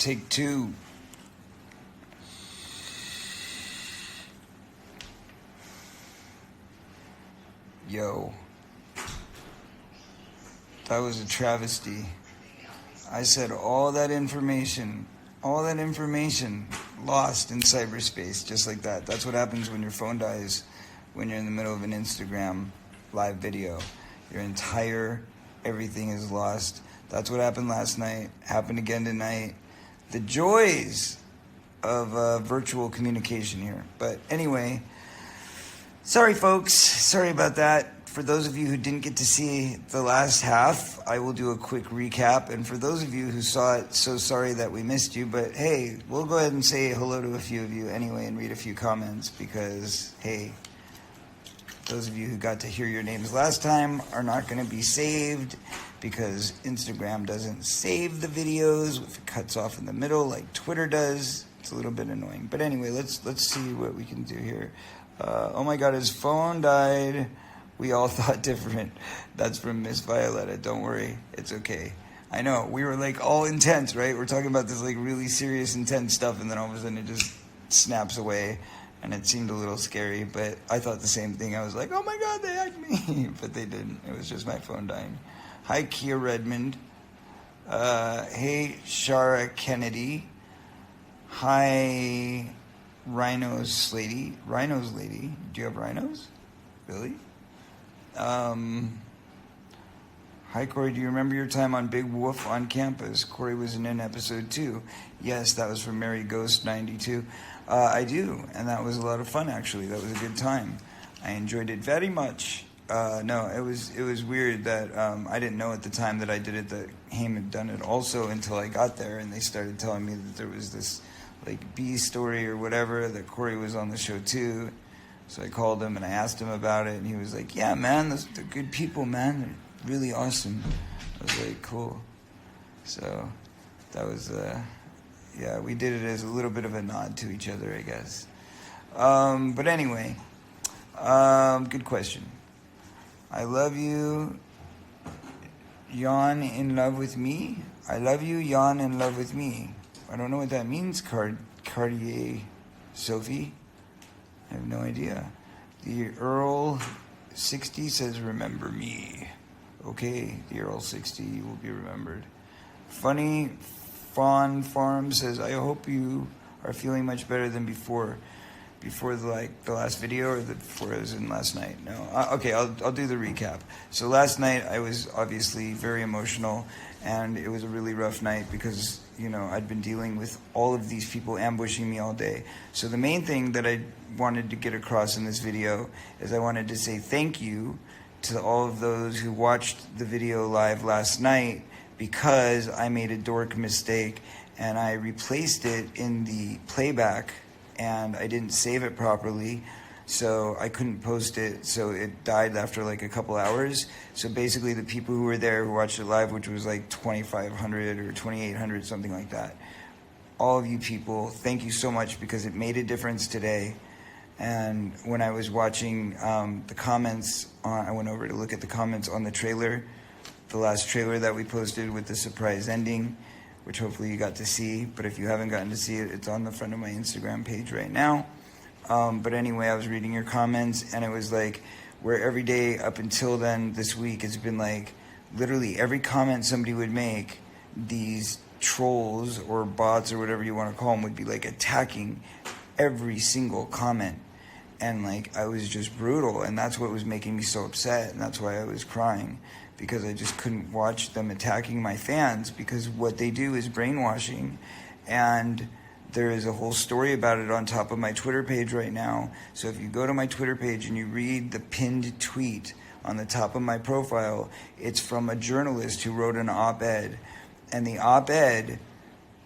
Take two. Yo. That was a travesty. I said all that information lost in cyberspace, just like that. That's what happens when your phone dies, when you're in the middle of an Instagram live video. Your entire everything is lost. That's what happened last night, happened again tonight. The joys of virtual communication here. But anyway, sorry folks, sorry about that. For those of you who didn't get to see the last half, I will do a quick recap. And for those of you who saw it, so sorry that we missed you. But hey, we'll go ahead and say hello to a few of you anyway and read a few comments because, hey, those of you who got to hear your names last time are not going to be saved because Instagram doesn't save the videos if it cuts off in the middle like Twitter does. It's a little bit annoying. But anyway, let's see what we can do here. Oh my God, his phone died. We all thought different. That's from Miss Violetta. Don't worry. It's okay. I know. We were like all intense, right? We're talking about this like really serious, intense stuff, and then all of a sudden it just snaps away, and it seemed a little scary, but I thought the same thing. I was like, oh my God, they hacked me. But they didn't. It was just my phone dying. Hi, Kia Redmond. Hey, Shara Kennedy. Hi, Rhinos Lady. Rhinos Lady. Do you have rhinos? Really? Hi, Corey. Do you remember your time on Big Wolf on campus? Corey was in episode 2. Yes, that was from Mary Ghost 92. I do, and that was a lot of fun, actually. That was a good time. I enjoyed it very much. No, it was weird that I didn't know at the time that I did it that Haim had done it also until I got there, and they started telling me that there was this like B story or whatever, that Corey was on the show too. So I called him and I asked him about it, and he was like, yeah, man, they're good people, man. They're really awesome. I was like, cool. So that was, yeah, we did it as a little bit of a nod to each other, I guess. But anyway, good question. I love you, yawn in love with me. I love you, yawn in love with me. I don't know what that means, Cartier Sophie. I have no idea. The Earl 60 says, remember me. Okay, the Earl 60 will be remembered. Funny Fawn Farm says, I hope you are feeling much better than before the last video, or before it was in last night. No, okay, I'll do the recap. So last night I was obviously very emotional, and it was a really rough night because, you know, I'd been dealing with all of these people ambushing me all day. So the main thing that I wanted to get across in this video is I wanted to say thank you to all of those who watched the video live last night, because I made a dork mistake and I replaced it in the playback and I didn't save it properly, so I couldn't post it, so it died after like a couple hours. So basically the people who were there who watched it live, which was like 2,500 or 2,800, something like that, all of you people, thank you so much, because it made a difference today. And when I was watching the comments, I went over to look at the comments on the trailer, the last trailer that we posted with the surprise ending, which hopefully you got to see. But if you haven't gotten to see it, it's on the front of my Instagram page right now. But anyway, I was reading your comments, and it was like, where every day up until then this week, it's been like literally every comment somebody would make, these trolls or bots or whatever you want to call them would be like attacking every single comment. And like, I was just brutal, and that's what was making me so upset, and that's why I was crying, because I just couldn't watch them attacking my fans, because what they do is brainwashing. And there is a whole story about it on top of my Twitter page right now. So if you go to my Twitter page and you read the pinned tweet on the top of my profile, it's from a journalist who wrote an op-ed. And the op-ed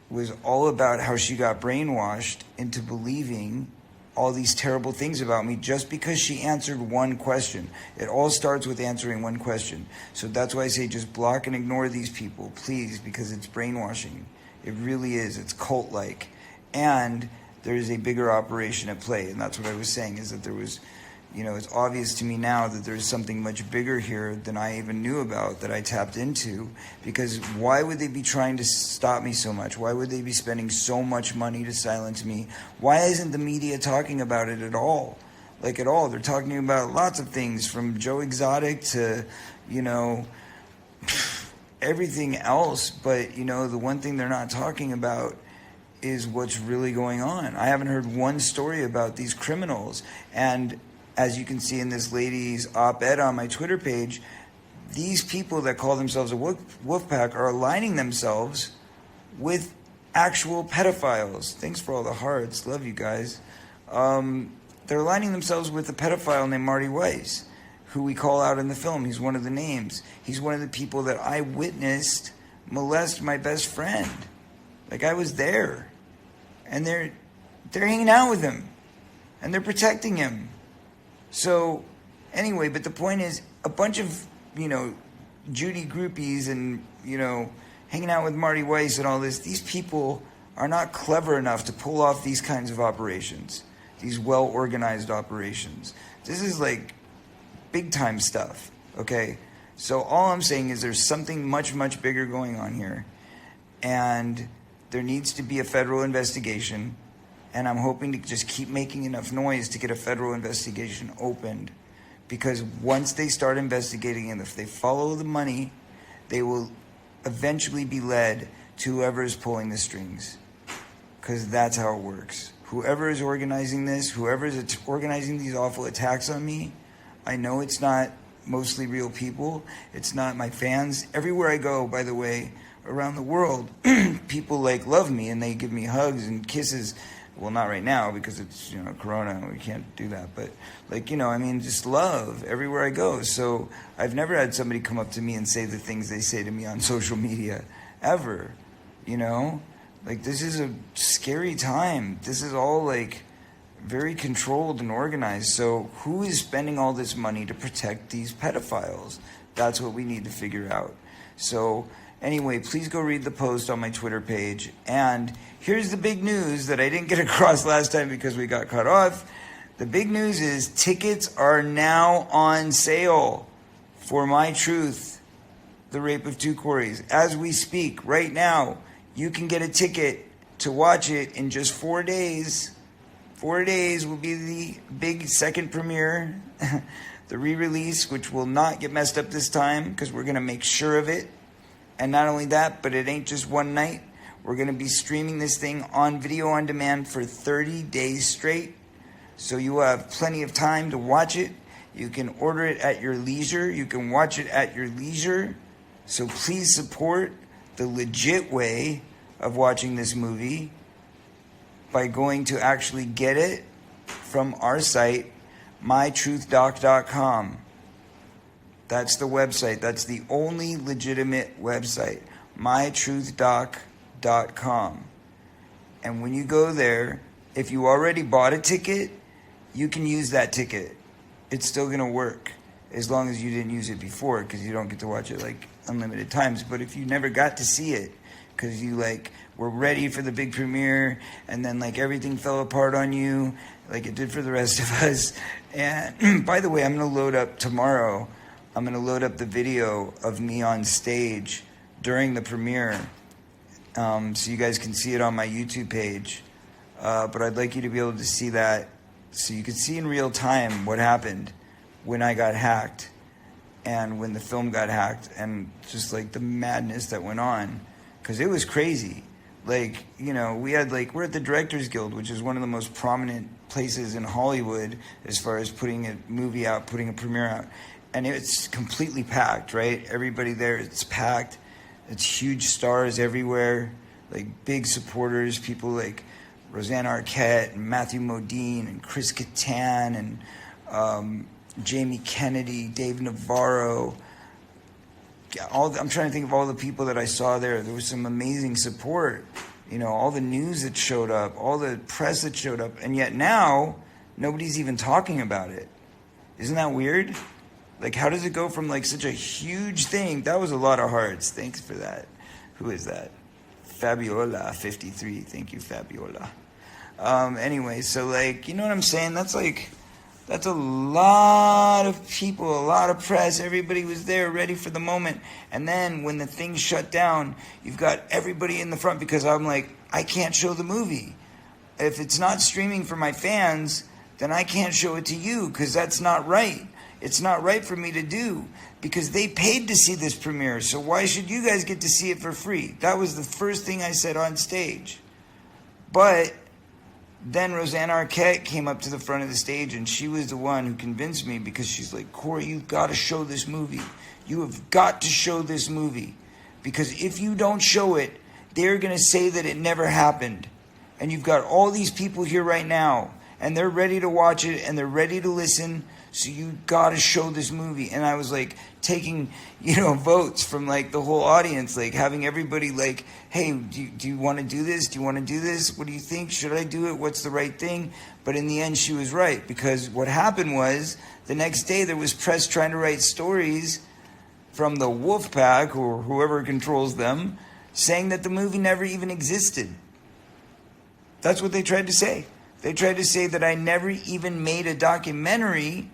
was all about how she got brainwashed into believing all these terrible things about me just because she answered one question. It all starts with answering one question. So that's why I say just block and ignore these people, please, because it's brainwashing. It really is. It's cult-like. And there is a bigger operation at play, and that's what I was saying, is that there was It's obvious to me now that there's something much bigger here than I even knew about that I tapped into. Because why would they be trying to stop me so much? Why would they be spending so much money to silence me? Why isn't the media talking about it at all? Like at all. They're talking about lots of things, from Joe Exotic to, everything else. But, the one thing they're not talking about is what's really going on. I haven't heard one story about these criminals. And as you can see in this lady's op-ed on my Twitter page, these people that call themselves a wolf pack are aligning themselves with actual pedophiles. Thanks for all the hearts. Love you guys. They're aligning themselves with a pedophile named Marty Weiss, who we call out in the film. He's one of the names. He's one of the people that I witnessed molest my best friend. Like, I was there. And they're hanging out with him. And they're protecting him. So, anyway, but the point is, a bunch of, Judy groupies and, hanging out with Marty Weiss and all this, these people are not clever enough to pull off these kinds of operations, these well-organized operations. This is like big-time stuff, okay? So all I'm saying is there's something much, much bigger going on here, and there needs to be a federal investigation. And I'm hoping to just keep making enough noise to get a federal investigation opened. Because once they start investigating, and if they follow the money, they will eventually be led to whoever is pulling the strings. Because that's how it works. Whoever is organizing this, whoever is organizing these awful attacks on me, I know it's not mostly real people. It's not my fans. Everywhere I go, by the way, around the world, people love me and they give me hugs and kisses. Well, not right now because it's, Corona, we can't do that. But, just love everywhere I go. So I've never had somebody come up to me and say the things they say to me on social media, ever, This is a scary time. This is all, very controlled and organized. So who is spending all this money to protect these pedophiles? That's what we need to figure out. So anyway, please go read the post on my Twitter page. And here's the big news that I didn't get across last time because we got cut off. The big news is tickets are now on sale for My Truth, The Rape of Two Corys. As we speak, right now, you can get a ticket to watch it in just 4 days. 4 days will be the big second premiere, the re-release, which will not get messed up this time because we're going to make sure of it. And not only that, but it ain't just one night. We're going to be streaming this thing on video on demand for 30 days straight. So you will have plenty of time to watch it. You can order it at your leisure. You can watch it at your leisure. So please support the legit way of watching this movie by going to actually get it from our site, mytruthdoc.com. That's the website. That's the only legitimate website, mytruthdoc.com. And when you go there, if you already bought a ticket, you can use that ticket. It's still going to work as long as you didn't use it before, because you don't get to watch it unlimited times. But if you never got to see it because you were ready for the big premiere and then everything fell apart on you like it did for the rest of us. And by the way, I'm going to load up tomorrow. I'm going to load up the video of me on stage during the premiere so you guys can see it on my YouTube page. But I'd like you to be able to see that so you can see in real time what happened when I got hacked and when the film got hacked and just the madness that went on. Because it was crazy. We had we're at the Directors Guild, which is one of the most prominent places in Hollywood as far as putting a movie out, putting a premiere out. And it's completely packed, right? Everybody there, it's packed. It's huge stars everywhere, big supporters, people like Roseanne Arquette and Matthew Modine and Chris Kattan and Jamie Kennedy, Dave Navarro. I'm trying to think of all the people that I saw there. There was some amazing support. All the news that showed up, all the press that showed up. And yet now, nobody's even talking about it. Isn't that weird? How does it go from such a huge thing? That was a lot of hearts. Thanks for that. Who is that? Fabiola 53. Thank you, Fabiola. Anyway, so you know what I'm saying? That's That's a lot of people, a lot of press. Everybody was there ready for the moment. And then when the thing shut down, you've got everybody in the front because I'm like, I can't show the movie. If it's not streaming for my fans, then I can't show it to you because that's not right. It's not right for me to do because they paid to see this premiere. So why should you guys get to see it for free? That was the first thing I said on stage. But then Rosanna Arquette came up to the front of the stage and she was the one who convinced me because she's like, Corey, you've got to show this movie. You have got to show this movie. Because if you don't show it, they're going to say that it never happened. And you've got all these people here right now and they're ready to watch it and they're ready to listen. So you got to show this movie. And I was like taking, votes from like the whole audience, like having everybody like, hey, do you want to do this? Do you want to do this? What do you think? Should I do it? What's the right thing? But in the end, she was right. Because what happened was the next day there was press trying to write stories from the Wolf Pack or whoever controls them saying that the movie never even existed. That's what they tried to say. They tried to say that I never even made a documentary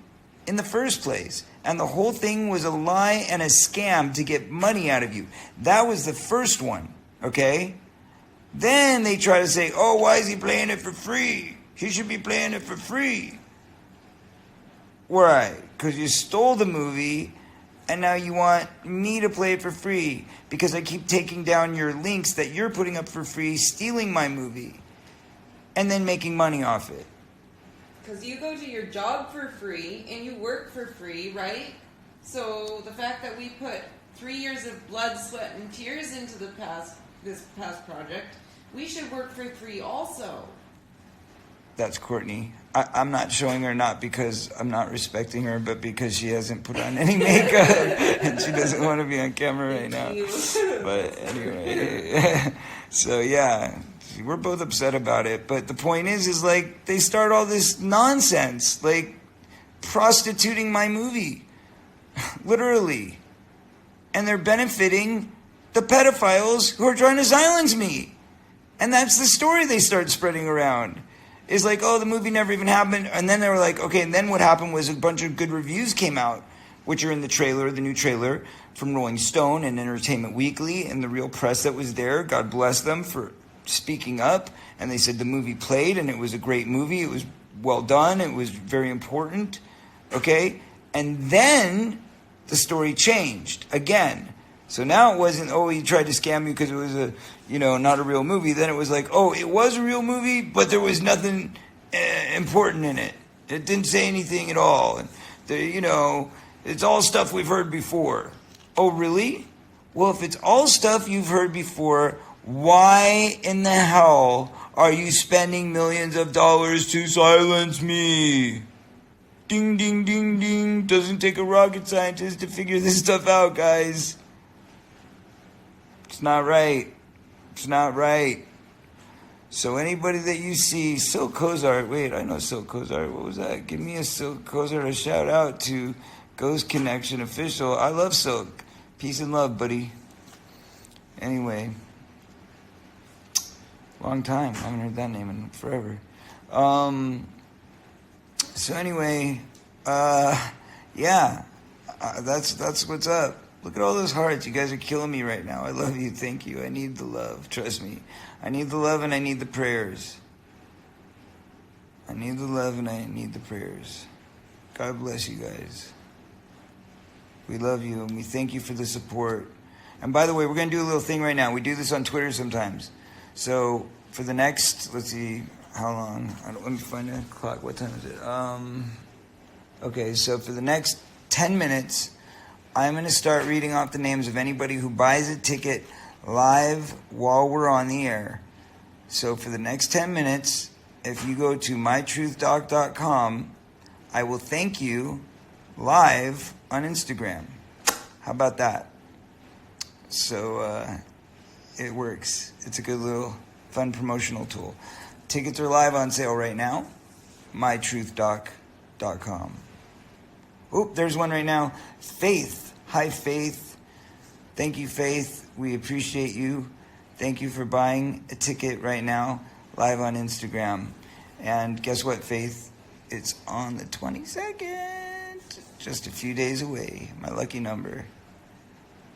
in the first place. And the whole thing was a lie and a scam to get money out of you. That was the first one, okay? Then they try to say, oh, why is he playing it for free? He should be playing it for free. Right, because you stole the movie and now you want me to play it for free because I keep taking down your links that you're putting up for free, stealing my movie, and then making money off it. Because you go to your job for free and you work for free, right? So the fact that we put 3 years of blood, sweat, and tears into this past project, we should work for free also. That's Courtney. I'm not showing her not because I'm not respecting her, but because she hasn't put on any makeup and she doesn't want to be on camera right now. But anyway, so yeah. We're both upset about it, but the point is like they start all this nonsense, like prostituting my movie, literally, and they're benefiting the pedophiles who are trying to silence me, and that's the story they start spreading around. It's like, oh, the movie never even happened, and then they were like, okay, and then what happened was a bunch of good reviews came out, which are in the trailer, the new trailer from Rolling Stone and Entertainment Weekly, and the real press that was there. God bless them for speaking up, and they said the movie played and it was a great movie, it was well done, it was very important, okay? And then the story changed again. So now it wasn't, oh, he tried to scam you because it was a, not a real movie. Then it was like, oh, it was a real movie, but there was nothing important in it. It didn't say anything at all. And it's all stuff we've heard before. Oh, really? Well, if it's all stuff you've heard before, why in the hell are you spending millions of dollars to silence me? Ding, ding, ding, ding. Doesn't take a rocket scientist to figure this stuff out, guys. It's not right. It's not right. So anybody that you see, Silk Kozart, wait, I know Silk Kozart. What was that? Give me a Silk Kozart, a shout out to Ghost Connection Official. I love Silk. Peace and love, buddy. Anyway. Long time. I haven't heard that name in forever. So anyway, that's what's up. Look at all those hearts. You guys are killing me right now. I love you. Thank you. I need the love. Trust me. I need the love and I need the prayers. I need the love and I need the prayers. God bless you guys. We love you and we thank you for the support. And by the way, we're going to do a little thing right now. We do this on Twitter sometimes. So for the next, let's see, how long? Let me find a clock. What time is it? Okay, so for the next 10 minutes, I'm going to start reading off the names of anybody who buys a ticket live while we're on the air. So for the next 10 minutes, if you go to mytruthdoc.com, I will thank you live on Instagram. How about that? So it works. It's a good little fun promotional tool. Tickets are live on sale right now. mytruthdoc.com. Oop, there's one right now. Faith. Hi, Faith. Thank you, Faith. We appreciate you. Thank you for buying a ticket right now, live on Instagram. And guess what, Faith? It's on the 22nd. Just a few days away. My lucky number.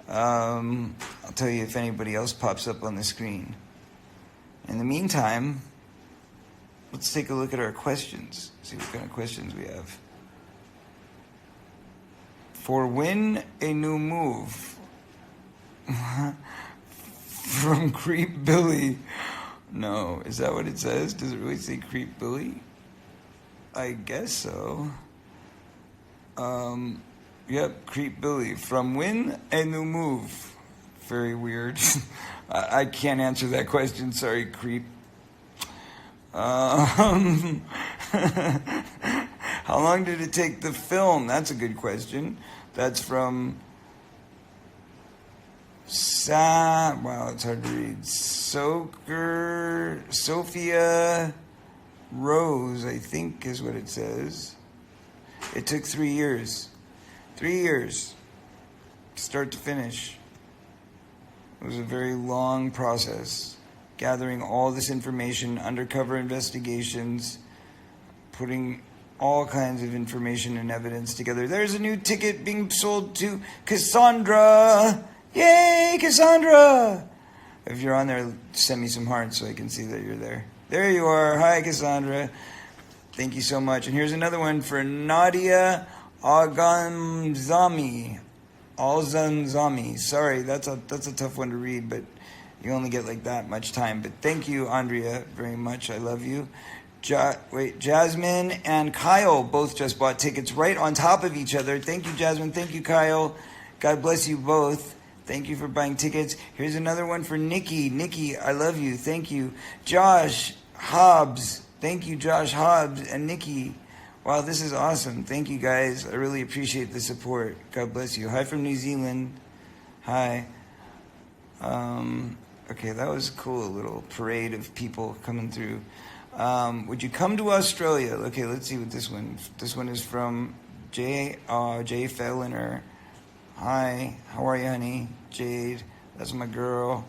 I'll tell you if anybody else pops up on the screen. In the meantime, let's take a look at our questions. See what kind of questions we have. For win a new move. From Creep Billy. No, is that what it says? Does it really say Creep Billy? I guess so. Yep, Creep Billy. From win a new move. Very weird. I can't answer that question. Sorry, Creep. How long did it take to film? That's a good question. That's from wow, it's hard to read. Sophia Rose, I think is what it says. It took 3 years. 3 years. Start to finish. It was a very long process. Gathering all this information, undercover investigations, putting all kinds of information and evidence together. There's a new ticket being sold to Cassandra. Yay, Cassandra! If you're on there, send me some hearts so I can see that you're there. There you are. Hi, Cassandra. Thank you so much. And here's another one for Nadia Alganzami. Alzanzami. Sorry, that's a tough one to read, but you only get like that much time. But thank you, Andrea, very much. I love you. Jasmine and Kyle both just bought tickets right on top of each other. Thank you, Jasmine. Thank you, Kyle. God bless you both. Thank you for buying tickets. Here's another one for Nikki. Nikki, I love you. Thank you. Josh Hobbs. Thank you, Josh Hobbs and Nikki. Wow, this is awesome. Thank you, guys. I really appreciate the support. God bless you. Hi from New Zealand. Hi. Okay, that was cool. A little parade of people coming through. Would you come to Australia? Okay, let's see what this one. This one is from Jay Felliner. Hi, how are you, honey? Jade, that's my girl.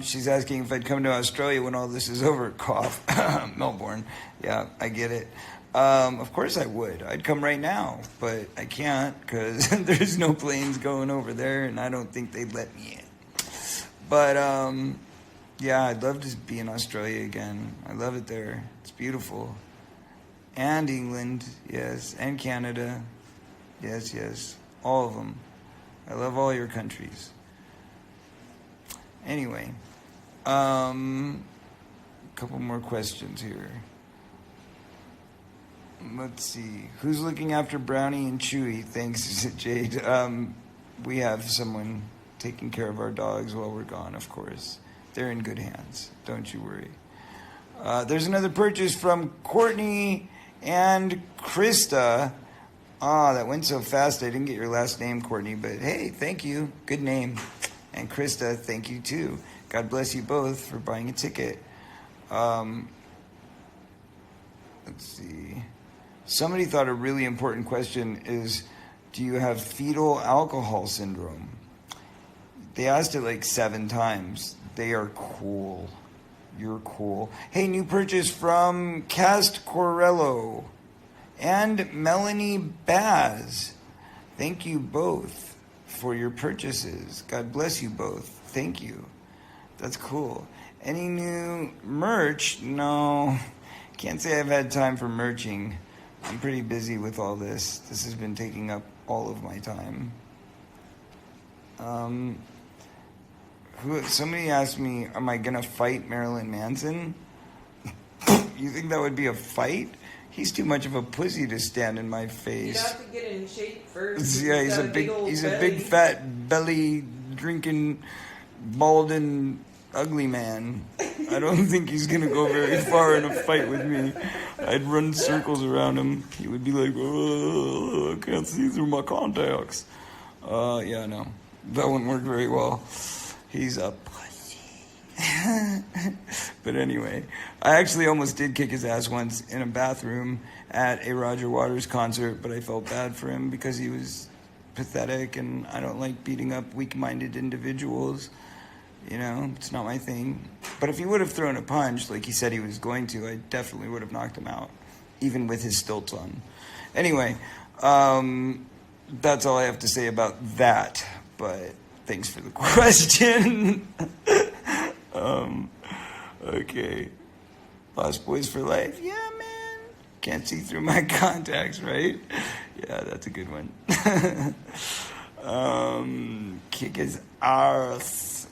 She's asking if I'd come to Australia when all this is over. Cough. Melbourne. Yeah, I get it. Of course I would. I'd come right now, but I can't because there's no planes going over there, and I don't think they'd let me in. But, yeah, I'd love to be in Australia again. I love it there. It's beautiful. And England, yes, and Canada. Yes, yes. All of them. I love all your countries. Anyway, a couple more questions here. Let's see. Who's looking after Brownie and Chewy? Thanks, Jade. We have someone taking care of our dogs while we're gone, of course. They're in good hands. Don't you worry. There's another purchase from Courtney and Krista. That went so fast. I didn't get your last name, Courtney, but hey, thank you. Good name. And Krista, thank you too. God bless you both for buying a ticket. Let's see. Somebody thought a really important question is, do you have fetal alcohol syndrome? They asked it like 7 times. They are cool. You're cool. Hey, new purchase from Cast Corello and Melanie Baz. Thank you both for your purchases. God bless you both. Thank you. That's cool. Any new merch? No. Can't say I've had time for merching. I'm pretty busy with all this. This has been taking up all of my time. Somebody asked me, am I going to fight Marilyn Manson? You think that would be a fight? He's too much of a pussy to stand in my face. You have to get in shape first. Yeah, he's a big fat belly drinking balding ugly man. I don't think he's gonna go very far in a fight with me. I'd run circles around him. He would be like, oh, I can't see through my contacts. Yeah, no, that wouldn't work very well. He's a pussy. But anyway, I actually almost did kick his ass once in a bathroom at a Roger Waters concert, but I felt bad for him because he was pathetic, and I don't like beating up weak-minded individuals. You know, it's not my thing. But if he would have thrown a punch like he said he was going to, I definitely would have knocked him out. even with his stilts on. Anyway, that's all I have to say about that. But thanks for the question. Okay. Lost Boys for Life. Yeah, man. Can't see through my contacts, right? Yeah, that's a good one. Kick his ass.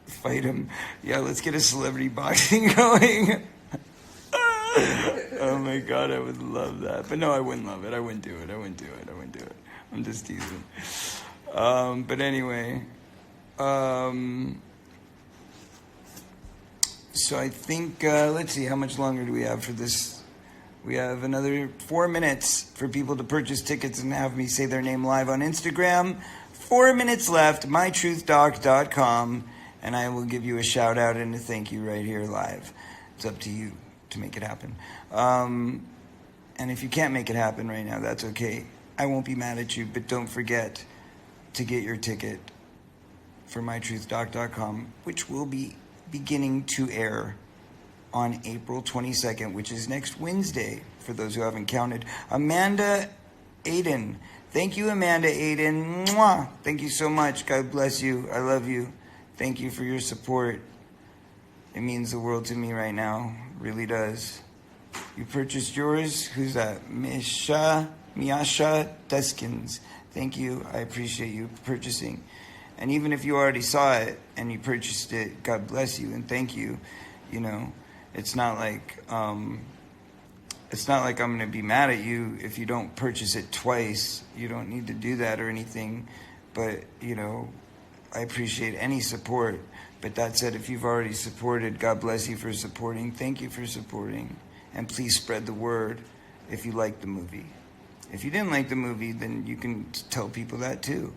Fight him. Yeah, let's get a celebrity boxing going. Oh my God, I would love that. But no, I wouldn't love it. I wouldn't do it. I'm just teasing. But anyway. So I think, let's see, how much longer do we have for this? We have another 4 minutes for people to purchase tickets and have me say their name live on Instagram. 4 minutes left, mytruthdoc.com, and I will give you a shout out and a thank you right here live. It's up to you to make it happen. And if you can't make it happen right now, that's okay. I won't be mad at you, but don't forget to get your ticket for mytruthdoc.com, which will be beginning to air on April 22nd, which is next Wednesday, for those who haven't counted. Amanda Aiden. Thank you, Amanda Aiden. Mwah! Thank you so much. God bless you. I love you. Thank you for your support. It means the world to me right now. Really does. You purchased yours. Who's that? Miasha Deskins. Thank you. I appreciate you purchasing. And even if you already saw it and you purchased it, God bless you and thank you. You know, it's not like I'm going to be mad at you if you don't purchase it twice. You don't need to do that or anything. But, you know, I appreciate any support. But that said, if you've already supported, God bless you for supporting. Thank you for supporting. And please spread the word if you like the movie. If you didn't like the movie, then you can tell people that too.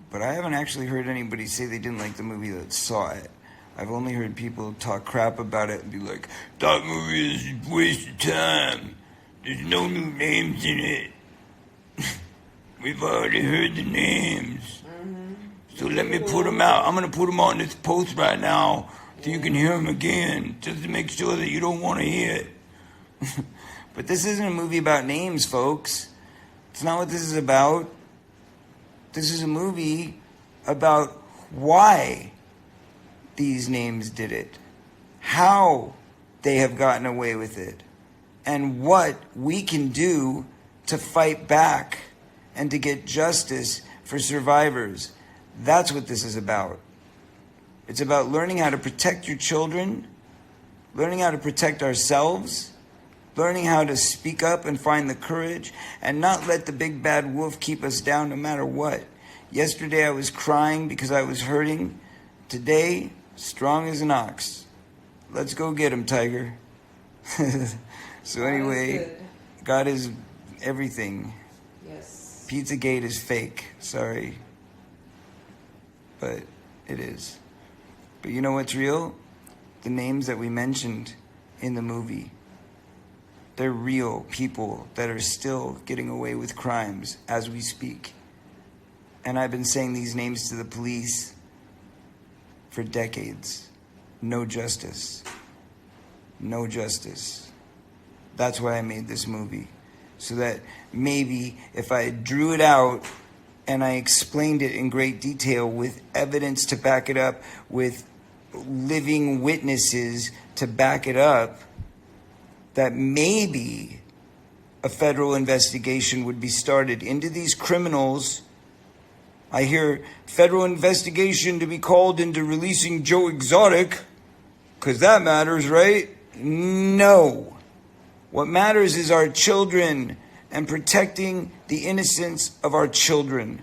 But I haven't actually heard anybody say they didn't like the movie that saw it. I've only heard people talk crap about it and be like, that movie is a waste of time. There's no new names in it. We've already heard the names. So let me put them out. I'm going to put them on this post right now so you can hear them again, just to make sure that you don't want to hear it. But this isn't a movie about names, folks. It's not what this is about. This is a movie about why these names did it, how they have gotten away with it, and what we can do to fight back and to get justice for survivors. That's what this is about. It's about learning how to protect your children, learning how to protect ourselves, learning how to speak up and find the courage and not let the big bad wolf keep us down no matter what. Yesterday I was crying because I was hurting. Today, strong as an ox. Let's go get him, Tiger. So anyway, God is everything. Yes. Pizzagate is fake. Sorry. But it is. But you know what's real? The names that we mentioned in the movie. They're real people that are still getting away with crimes as we speak. And I've been saying these names to the police for decades. No justice. No justice. That's why I made this movie. So that maybe if I drew it out and I explained it in great detail with evidence to back it up, with living witnesses to back it up, that maybe a federal investigation would be started into these criminals. I hear federal investigation to be called into releasing Joe Exotic, because that matters, right? No. What matters is our children and protecting the innocence of our children.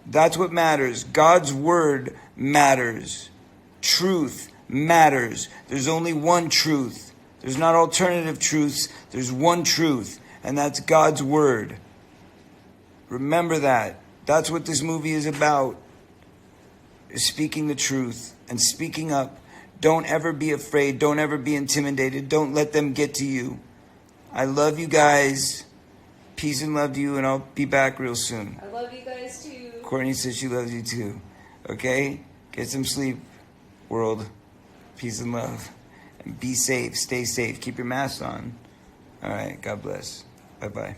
That's what matters. God's word matters. Truth matters. There's only one truth. There's not alternative truths. There's one truth, and that's God's word. Remember that. That's what this movie is about, is speaking the truth and speaking up. Don't ever be afraid. Don't ever be intimidated. Don't let them get to you. I love you guys. Peace and love to you, and I'll be back real soon. I love you guys too. Courtney says she loves you too. Okay? Get some sleep, world. Peace and love. And be safe. Stay safe. Keep your mask on. All right. God bless. Bye bye.